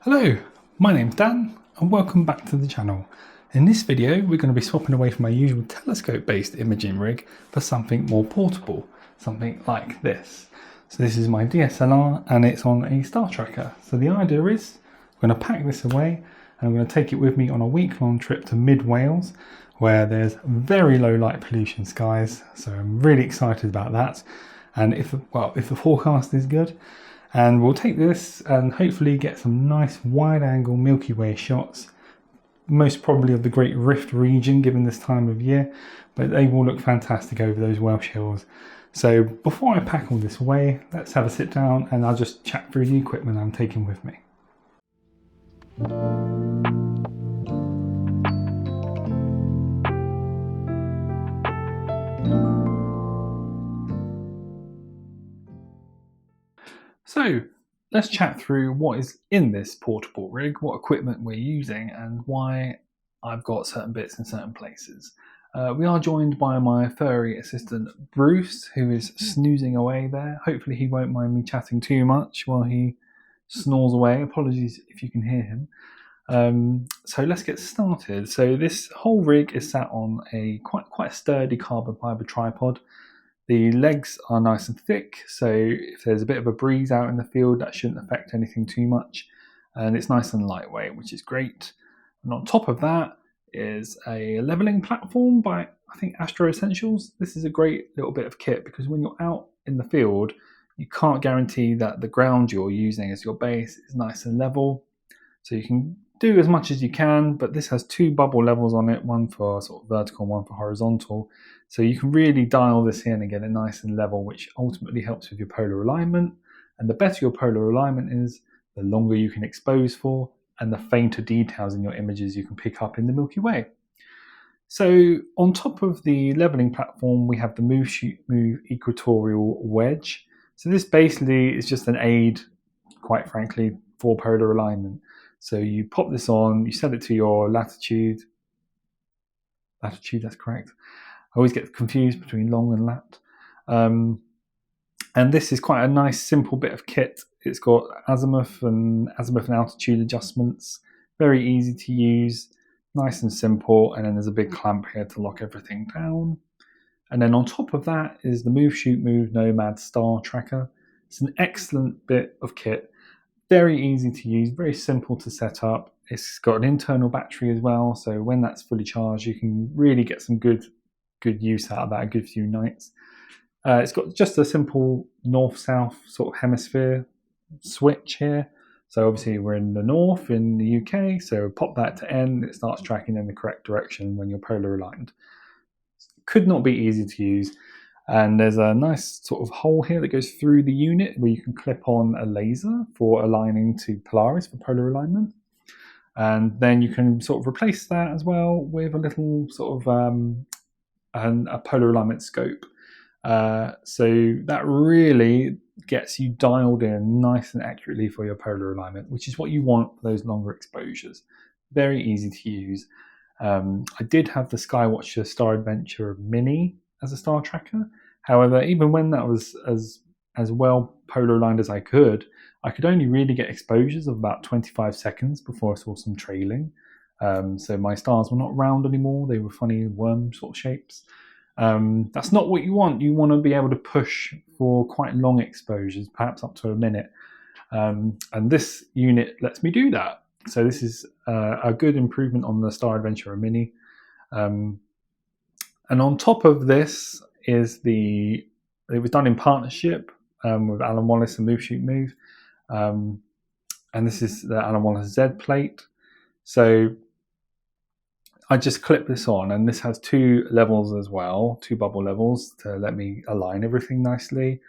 Hello, my name's Dan and welcome back to the channel. In this video we're going to be swapping away from my usual telescope based imaging rig for something more portable, something like this. So this is my DSLR and it's on a star tracker. So the idea is I'm going to pack this away and I'm going to take it with me on a week-long trip to mid Wales where there's very low light pollution skies, so I'm really excited about that. And if the forecast is good, and we'll take this and hopefully get some nice wide angle Milky Way shots, most probably of the Great Rift region given this time of year, but they will look fantastic over those Welsh hills. So before I pack all this away, let's have a sit down and I'll just chat through the equipment I'm taking with me. So let's chat through what is in this portable rig, what equipment we're using and why I've got certain bits in certain places. We are joined by my furry assistant Bruce, who is snoozing away there. Hopefully he won't mind me chatting too much while he snores away. Apologies if you can hear him. So let's get started. So this whole rig is sat on a quite sturdy carbon fibre tripod. The legs are nice and thick, so if there's a bit of a breeze out in the field, that shouldn't affect anything too much. And it's nice and lightweight, which is great. And on top of that is a leveling platform by, I think, Astro Essentials. This is a great little bit of kit because when you're out in the field, you can't guarantee that the ground you're using as your base is nice and level. So you can do as much as you can, but this has two bubble levels on it, one for sort of vertical and one for horizontal. So you can really dial this in and get it nice and level, which ultimately helps with your polar alignment. And the better your polar alignment is, the longer you can expose for, and the fainter details in your images you can pick up in the Milky Way. So on top of the leveling platform, we have the Move Shoot Move equatorial wedge. So this basically is just an aid, quite frankly, for polar alignment. So you pop this on, you set it to your latitude, that's correct. I always get confused between long and lat. And this is quite a nice, simple bit of kit. It's got azimuth and altitude adjustments. Very easy to use, nice and simple. And then there's a big clamp here to lock everything down. And then on top of that is the Move Shoot Move Nomad Star Tracker. It's an excellent bit of kit. Very easy to use, very simple to set up. It's got an internal battery as well, so when that's fully charged, you can really get some good use out of that, a good few nights. It's got just a simple north-south sort of hemisphere switch here. So obviously we're in the north in the UK, so pop that to N, it starts tracking in the correct direction when you're polar aligned. Could not be easy to use. And there's a nice sort of hole here that goes through the unit where you can clip on a laser for aligning to Polaris for polar alignment. And then you can sort of replace that as well with a little sort of a polar alignment scope. So that really gets you dialed in nice and accurately for your polar alignment, which is what you want for those longer exposures. Very easy to use. I did have the Skywatcher Star Adventure Mini as a star tracker. However, even when that was as well polar aligned as I could only really get exposures of about 25 seconds before I saw some trailing. So my stars were not round anymore, they were funny worm sort of shapes. That's not what you want. You want to be able to push for quite long exposures, perhaps up to a minute. And this unit lets me do that. So this is a good improvement on the Star Adventure Mini. And on top of this is it was done in partnership with Alan Wallace and Move Shoot Move. And this is the Alan Wallace Z plate. So I just clip this on, and this has two levels as well, two bubble levels to let me align everything nicely.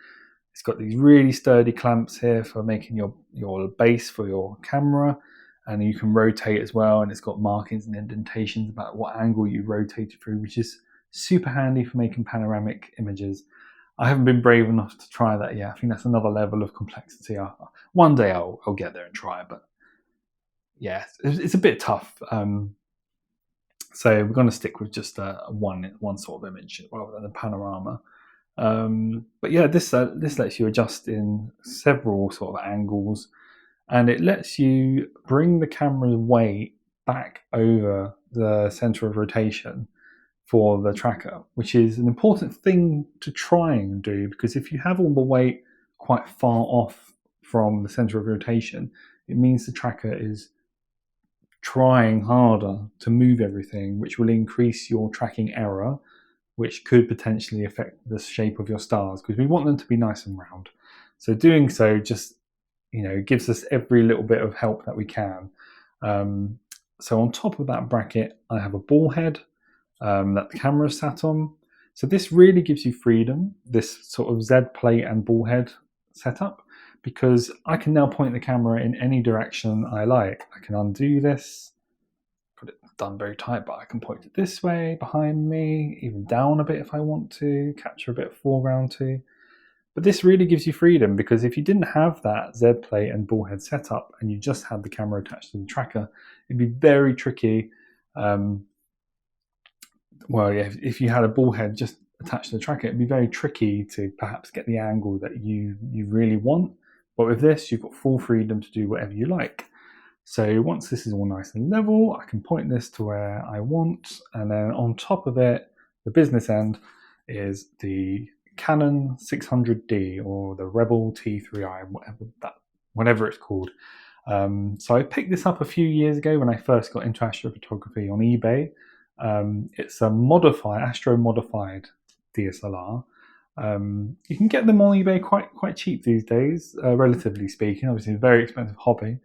It's got these really sturdy clamps here for making your base for your camera, and you can rotate as well, and it's got markings and indentations about what angle you rotate it through, which is super handy for making panoramic images. I haven't been brave enough to try that yet. I think that's another level of complexity. One day I'll get there and try, but yeah, it's a bit tough. So we're going to stick with just one sort of image rather than a panorama. But yeah, this lets you adjust in several sort of angles and it lets you bring the camera's weight back over the center of rotation for the tracker, which is an important thing to try and do, because if you have all the weight quite far off from the center of rotation, it means the tracker is trying harder to move everything, which will increase your tracking error, which could potentially affect the shape of your stars, because we want them to be nice and round. So doing so just, gives us every little bit of help that we can. So on top of that bracket, I have a ball head that the camera is sat on. So this really gives you freedom, this sort of Z plate and ball head setup, because I can now point the camera in any direction I like. I can undo this, put it done very tight, but I can point it this way, behind me, even down a bit if I want to, capture a bit of foreground too. But this really gives you freedom, because if you didn't have that Z plate and ball head setup and you just had the camera attached to the tracker, it'd be very tricky. If you had a ball head just attached to the tracker, it'd be very tricky to perhaps get the angle that you really want. But with this, you've got full freedom to do whatever you like. So once this is all nice and level, I can point this to where I want. And then on top of it, the business end is the Canon 600D or the Rebel T3i, whatever it's called. So I picked this up a few years ago when I first got into astrophotography on eBay. It's a Astro modified DSLR. You can get them on eBay quite cheap these days, relatively speaking. Obviously, it's a very expensive hobby,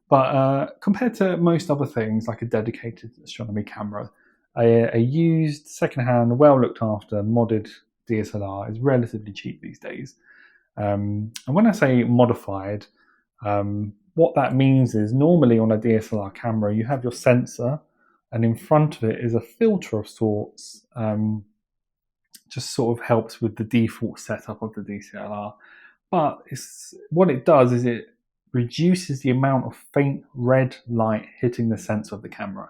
but compared to most other things like a dedicated astronomy camera, a used, secondhand, well looked after, modded DSLR is relatively cheap these days. And when I say modified, what that means is normally on a DSLR camera you have your sensor, and in front of it is a filter of sorts. Just sort of helps with the default setup of the DSLR. But what it does is it reduces the amount of faint red light hitting the sensor of the camera.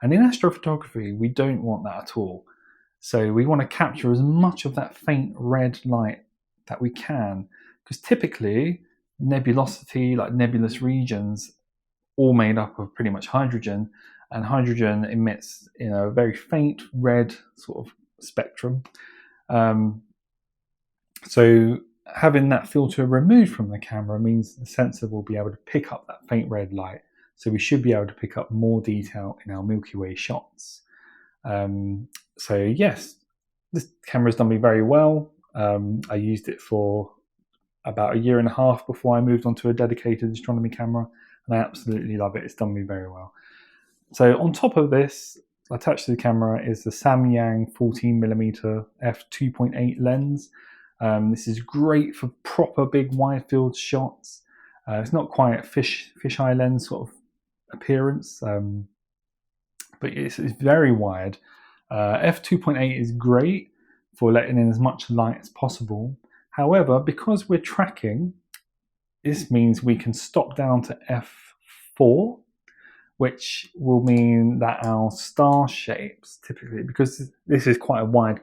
And in astrophotography, we don't want that at all. So we want to capture as much of that faint red light that we can, because typically nebulosity, like nebulous regions, all made up of pretty much hydrogen, and hydrogen emits a very faint red sort of spectrum. So having that filter removed from the camera means the sensor will be able to pick up that faint red light. So we should be able to pick up more detail in our Milky Way shots. So yes, this camera's done me very well. I used it for about a year and a half before I moved on to a dedicated astronomy camera, and I absolutely love it. It's done me very well. So on top of this, attached to the camera is the Samyang 14mm f2.8 lens. This is great for proper big wide field shots. It's not quite a fisheye lens sort of appearance, but it's very wide. F2.8 is great for letting in as much light as possible. However, because we're tracking, this means we can stop down to f4, which will mean that our star shapes typically, because this is quite a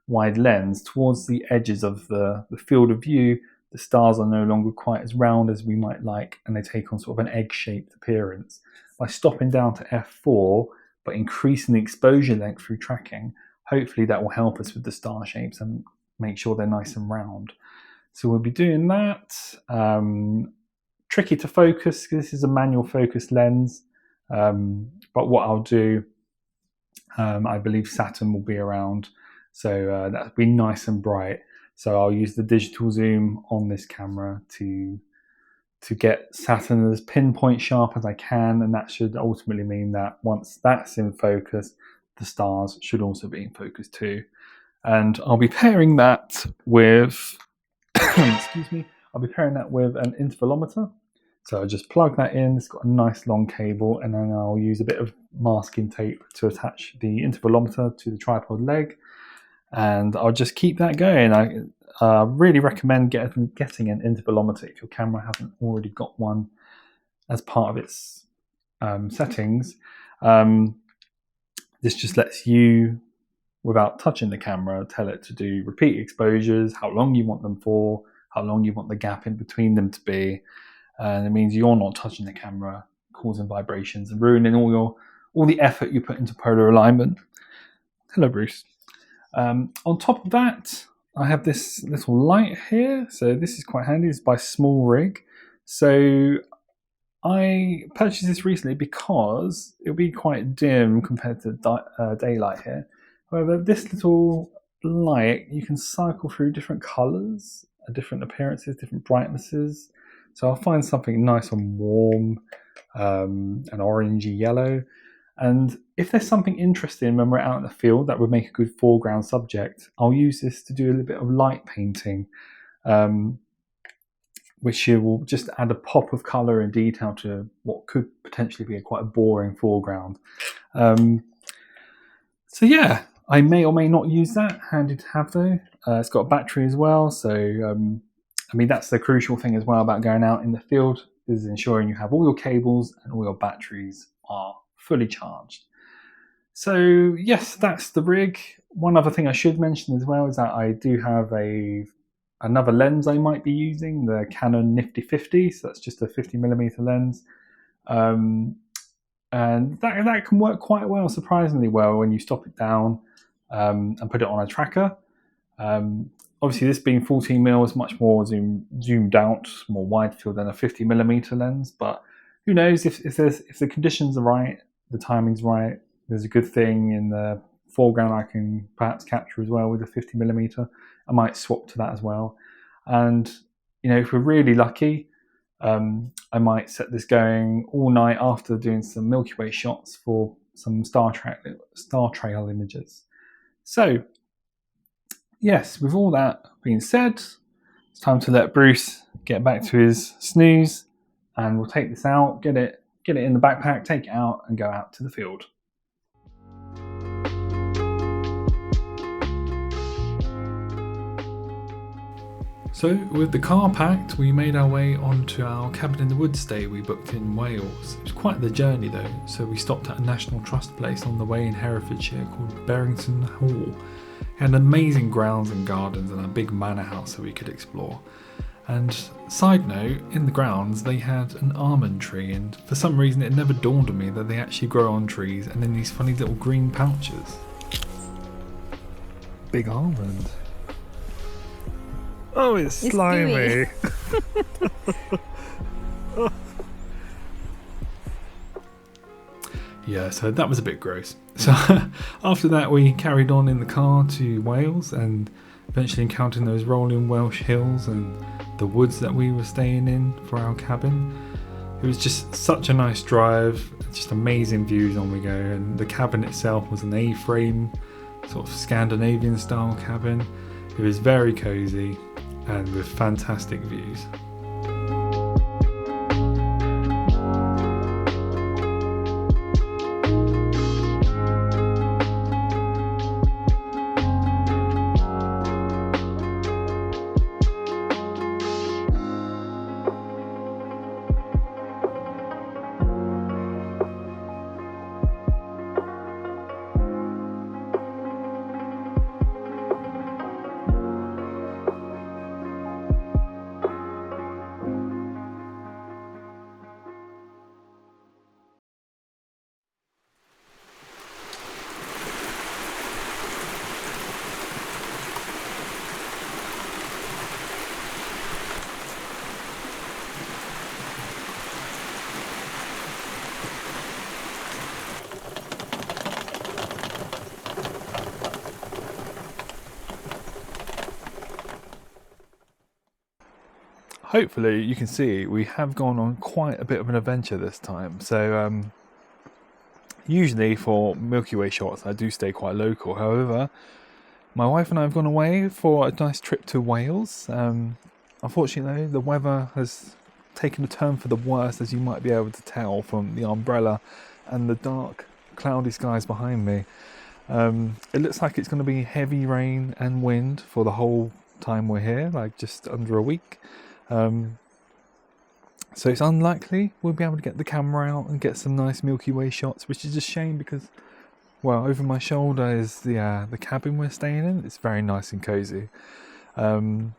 wide lens, towards the edges of the field of view, the stars are no longer quite as round as we might like, and they take on sort of an egg-shaped appearance. By stopping down to f4, but increasing the exposure length through tracking, hopefully that will help us with the star shapes and make sure they're nice and round. So we'll be doing that. Tricky to focus, because this is a manual focus lens. But what I'll do, I believe Saturn will be around, so that'll be nice and bright. So I'll use the digital zoom on this camera to get Saturn as pinpoint sharp as I can, and that should ultimately mean that once that's in focus, the stars should also be in focus too. And I'll be pairing that with I'll be pairing that with an intervalometer. So I'll just plug that in. It's got a nice long cable, and then I'll use a bit of masking tape to attach the intervalometer to the tripod leg, and I'll just keep that going. I really recommend getting an intervalometer if your camera hasn't already got one as part of its settings. This just lets you, without touching the camera, tell it to do repeat exposures, how long you want them for, how long you want the gap in between them to be. and it means you're not touching the camera, causing vibrations and ruining all the effort you put into polar alignment. Hello, Bruce. On top of that, I have this little light here. So this is quite handy. It's by Small Rig. So I purchased this recently because it'll be quite dim compared to daylight here. However, this little light, you can cycle through different colours, different appearances, different brightnesses. So I'll find something nice and warm, an orangey yellow. And if there's something interesting when we're out in the field that would make a good foreground subject, I'll use this to do a little bit of light painting, which will just add a pop of colour and detail to what could potentially be quite a boring foreground. So yeah, I may or may not use that. Handy to have though. It's got a battery as well, so I mean that's the crucial thing as well about going out in the field, is ensuring you have all your cables and all your batteries are fully charged. So yes, that's the rig. One other thing I should mention as well is that I do have another lens I might be using, the Canon Nifty 50. So that's just a 50mm lens, and that can work quite well, surprisingly well, when you stop it down and put it on a tracker. Obviously, this being 14mm is much more zoomed out, more wide field than a 50mm lens. But who knows, if the conditions are right, the timing's right, there's a good thing in the foreground I can perhaps capture as well with a 50mm. I might swap to that as well. And if we're really lucky, I might set this going all night after doing some Milky Way shots for some star trail images. So yes, with all that being said, it's time to let Bruce get back to his snooze, and we'll take this out, get it in the backpack, take it out, and go out to the field. So with the car packed, we made our way onto our cabin in the woods stay we booked in Wales. It was quite the journey though, so we stopped at a National Trust place on the way in Herefordshire called Berrington Hall. It had amazing grounds and gardens and a big manor house that we could explore. And side note, in the grounds they had an almond tree, and for some reason it never dawned on me that they actually grow on trees and in these funny little green pouches. Big almond. Oh, it's slimy. Yeah, so that was a bit gross. So after that we carried on in the car to Wales and eventually encountering those rolling Welsh hills and the woods that we were staying in for our cabin. It was just such a nice drive, just amazing views on we go, and the cabin itself was an A-frame, sort of Scandinavian style cabin. It was very cosy and with fantastic views. Hopefully you can see we have gone on quite a bit of an adventure this time. So usually for Milky Way shots I do stay quite local. However, my wife and I have gone away for a nice trip to Wales. Unfortunately the weather has taken a turn for the worse, as you might be able to tell from the umbrella and the dark cloudy skies behind me. It looks like it's going to be heavy rain and wind for the whole time we're here, like just under a week. So it's unlikely we'll be able to get the camera out and get some nice Milky Way shots, which is a shame because, well, over my shoulder is the cabin we're staying in. It's very nice and cozy. And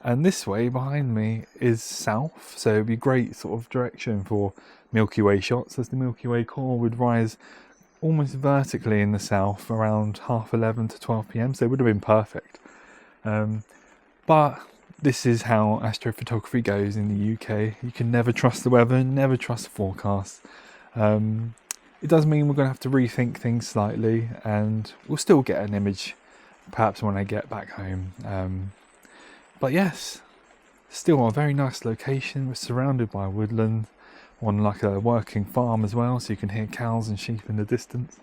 And this way behind me is south, so it'd be great sort of direction for Milky Way shots, as the Milky Way core would rise almost vertically in the south around 11:30 to 12 p.m, so it would have been perfect. But this is how astrophotography goes in the UK. You can never trust the weather, never trust the forecast. It does mean we're going to have to rethink things slightly, and we'll still get an image perhaps when I get back home. But yes, still a very nice location. We're surrounded by woodland on like a working farm as well, so you can hear cows and sheep in the distance.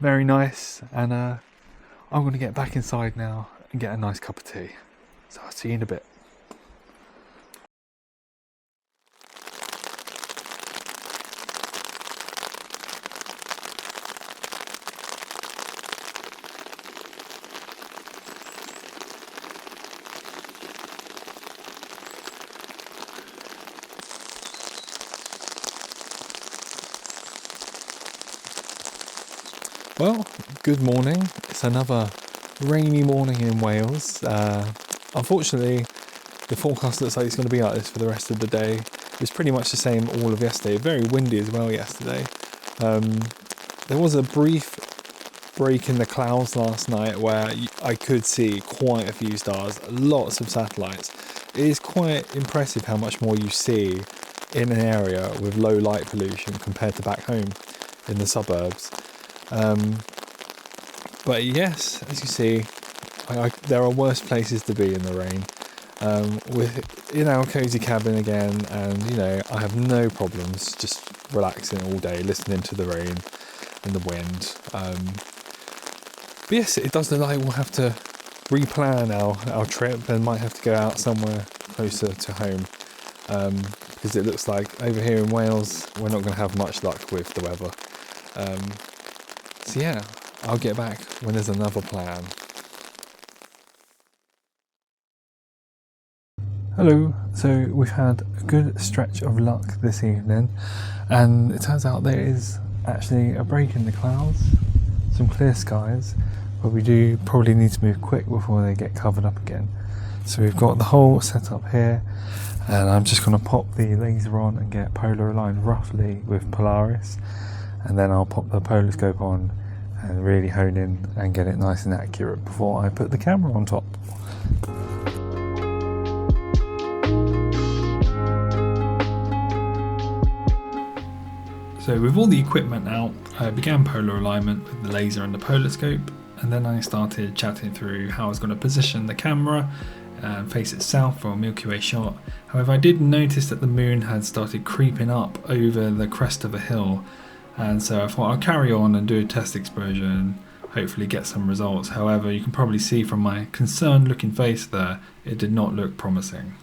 Very nice, and I'm going to get back inside now and get a nice cup of tea. So I'll see you in a bit. Well, good morning. It's another rainy morning in Wales. Unfortunately, the forecast looks like it's going to be like this for the rest of the day. It was pretty much the same all of yesterday. Very windy as well yesterday. There was a brief break in the clouds last night where I could see quite a few stars, lots of satellites. It is quite impressive how much more you see in an area with low light pollution compared to back home in the suburbs. But yes, as you see, there are worse places to be in the rain. In our cozy cabin again, and you know, I have no problems just relaxing all day, listening to the rain and the wind. But yes, it does look like we'll have to replan our trip and might have to go out somewhere closer to home, because it looks like over here in Wales we're not going to have much luck with the weather. So yeah, I'll get back when there's another plan. Hello, so we've had a good stretch of luck this evening, and it turns out there is actually a break in the clouds, some clear skies, but we do probably need to move quick before they get covered up again. So we've got the whole setup here, and I'm just going to pop the laser on and get polar aligned roughly with Polaris, and then I'll pop the Polarscope on and really hone in and get it nice and accurate before I put the camera on top. So with all the equipment out, I began polar alignment with the laser and the Polarscope, and then I started chatting through how I was going to position the camera and face it south for a Milky Way shot. However, I did notice that the moon had started creeping up over the crest of a hill, and so I thought I'll carry on and do a test exposure and hopefully get some results. However, you can probably see from my concerned looking face there, it did not look promising.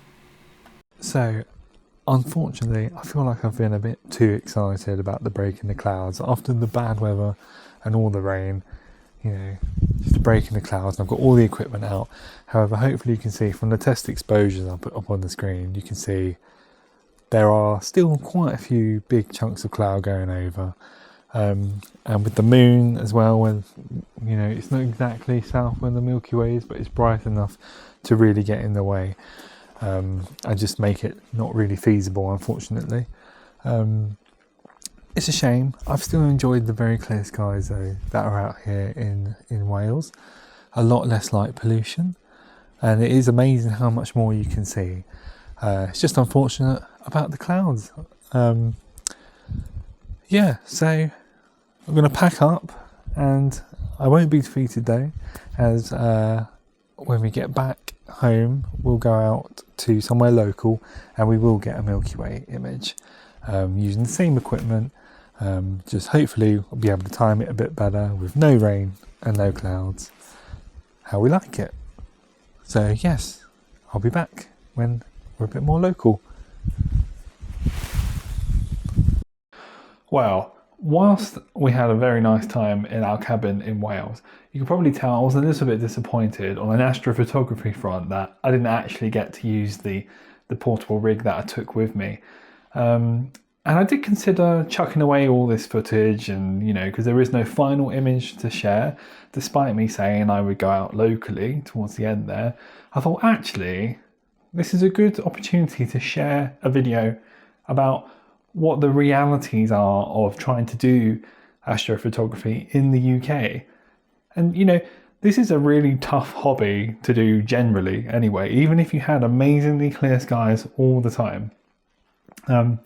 So unfortunately, I feel like I've been a bit too excited about the break in the clouds after the bad weather and all the rain. You know, just a break in the clouds, and I've got all the equipment out. However, hopefully you can see from the test exposures I put up on the screen, you can see there are still quite a few big chunks of cloud going over, and with the moon as well, when you know it's not exactly south where the Milky Way is, but it's bright enough to really get in the way, and just make it not really feasible, unfortunately. It's a shame. I've still enjoyed the very clear skies though that are out here in Wales. A lot less light pollution, and it is amazing how much more you can see. It's just unfortunate about the clouds. Yeah, so I'm going to pack up, and I won't be defeated though, as when we get back home we'll go out to somewhere local and we will get a Milky Way image using the same equipment. Just hopefully we'll be able to time it a bit better with no rain and no clouds, how we like it. So yes, I'll be back when we're a bit more local. Well, whilst we had a very nice time in our cabin in Wales, you can probably tell I was a little bit disappointed on an astrophotography front that I didn't actually get to use the portable rig that I took with me. And I did consider chucking away all this footage, and you know, because there is no final image to share, despite me saying I would go out locally towards the end there, I thought actually this is a good opportunity to share a video about what the realities are of trying to do astrophotography in the UK. And you know, this is a really tough hobby to do generally anyway, even if you had amazingly clear skies all the time. And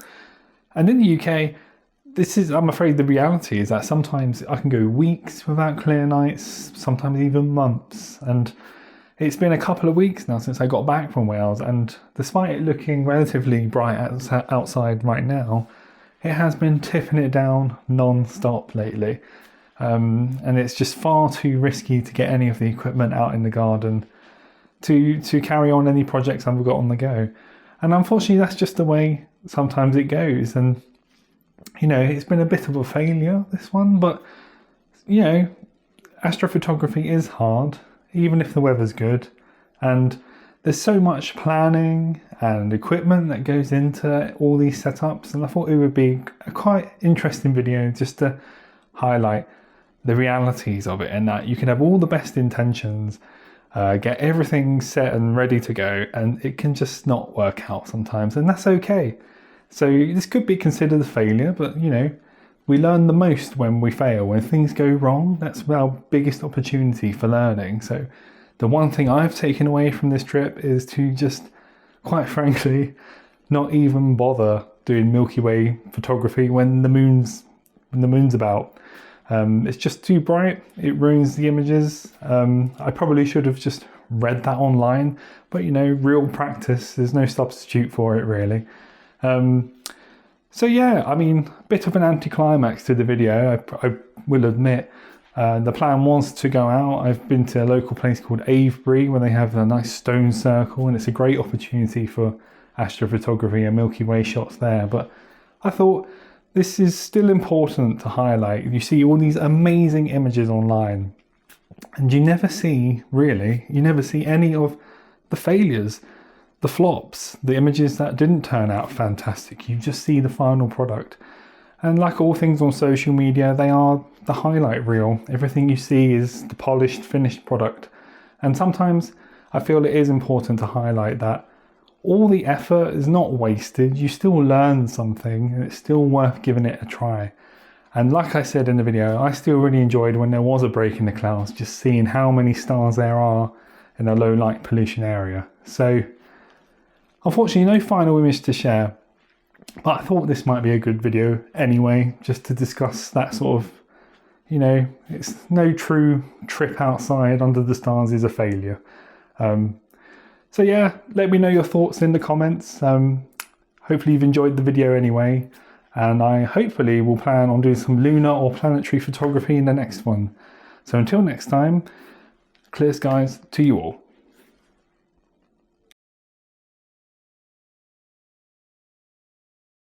in the UK, this is, I'm afraid, the reality is that sometimes I can go weeks without clear nights, sometimes even months. And it's been a couple of weeks now since I got back from Wales, and despite it looking relatively bright outside right now, it has been tipping it down non-stop lately. And it's just far too risky to get any of the equipment out in the garden to carry on any projects I've got on the go. And unfortunately, that's just the way sometimes it goes. And, you know, it's been a bit of a failure, this one, but, you know, astrophotography is hard, even if the weather's good. And there's so much planning and equipment that goes into all these setups. And I thought it would be a quite interesting video just to highlight the realities of it, and that you can have all the best intentions, get everything set and ready to go, and it can just not work out sometimes, and that's okay. So this could be considered a failure, but you know, we learn the most when we fail. When things go wrong, that's our biggest opportunity for learning. So the one thing I've taken away from this trip is to just, quite frankly, not even bother doing Milky Way photography when the moon's about. It's just too bright, it ruins the images. I probably should have just read that online, but you know, real practice, there's no substitute for it really. So yeah, I mean, a bit of an anticlimax to the video, I will admit. The plan was to go out. I've been to a local place called Avebury where they have a nice stone circle, and it's a great opportunity for astrophotography and Milky Way shots there, but I thought this is still important to highlight. You see all these amazing images online, and you never see any of the failures, the flops, the images that didn't turn out fantastic. You just see the final product. And like all things on social media, they are the highlight reel. Everything you see is the polished, finished product. And sometimes I feel it is important to highlight that all the effort is not wasted. You still learn something, and it's still worth giving it a try. And like I said in the video, I still really enjoyed when there was a break in the clouds, just seeing how many stars there are in a low light pollution area. So unfortunately, no final image to share, but I thought this might be a good video anyway, just to discuss that sort of, you know, it's no true trip outside under the stars is a failure. So yeah, let me know your thoughts in the comments. Hopefully you've enjoyed the video anyway, and I hopefully will plan on doing some lunar or planetary photography in the next one. So until next time, clear skies to you all.